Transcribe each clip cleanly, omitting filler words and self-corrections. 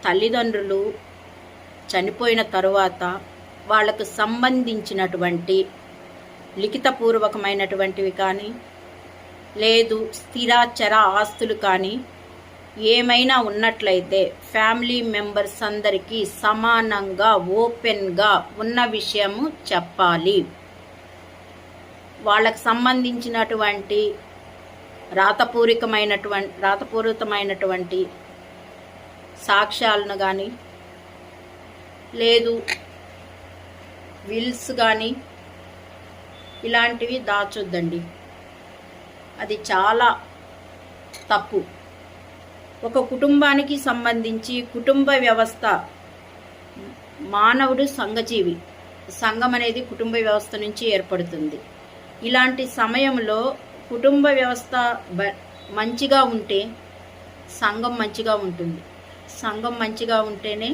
తల్లిదండ్రులు చనిపోయిన తరువాత వాళ్ళకు సంబంధించినటువంటి లిఖితపూర్వకమైనటువంటివి కానీ లేదు స్థిరాచర ఆస్తులు కానీ ఏమైనా ఉన్నట్లయితే ఫ్యామిలీ మెంబర్స్ అందరికీ సమానంగా ఓపెన్గా ఉన్న విషయము చెప్పాలి. వాళ్ళకు సంబంధించినటువంటి రాతపూరితమైనటువంటి సాక్ష్యాలను కానీ లేదు విల్స్ కానీ ఇలాంటివి దాచొద్దండి. అది చాలా తప్పు. ఒక కుటుంబానికి సంబంధించి కుటుంబ వ్యవస్థ, మానవుడు సంఘజీవి, సంఘం అనేది కుటుంబ వ్యవస్థ నుంచి ఏర్పడుతుంది. ఇలాంటి సమయంలో కుటుంబ వ్యవస్థ మంచిగా ఉంటే సంఘం మంచిగా ఉంటుంది. సంఘం మంచిగా ఉంటేనే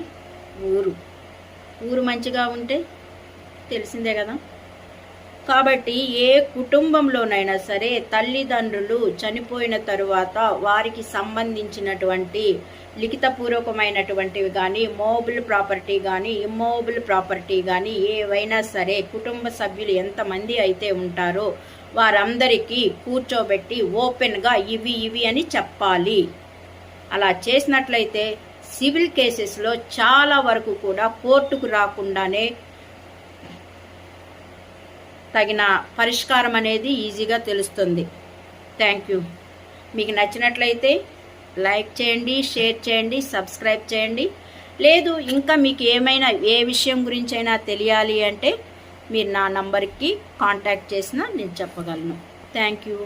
ఊరు మంచిగా ఉంటే తెలిసిందే కదా. కాబట్టి ఏ కుటుంబంలోనైనా సరే తల్లిదండ్రులు చనిపోయిన తరువాత వారికి సంబంధించినటువంటి లిఖితపూర్వకమైనటువంటివి కానీ మోబుల్ ప్రాపర్టీ కానీ ఇమ్మోబుల్ ప్రాపర్టీ కానీ ఏవైనా సరే కుటుంబ సభ్యులు ఎంతమంది అయితే ఉంటారో వారందరికీ కూర్చోబెట్టి ఓపెన్గా ఇవి అని చెప్పాలి. అలా చేసినట్లయితే సివిల్ కేసెస్లో చాలా వరకు కూడా కోర్టుకు రాకుండానే తగిన పరిష్కారం అనేది ఈజీగా తెలుస్తుంది. Thank you. మీకు నచ్చినట్లయితే లైక్ చేయండి, షేర్ చేయండి, సబ్స్క్రైబ్ చేయండి. లేదు ఇంకా మీకు ఏమైనా ఏ విషయం గురించి అయినా తెలియాలి అంటే మీరు నా నంబర్కి కాంటాక్ట్ చేసినా నేను చెప్పగలను. Thank you.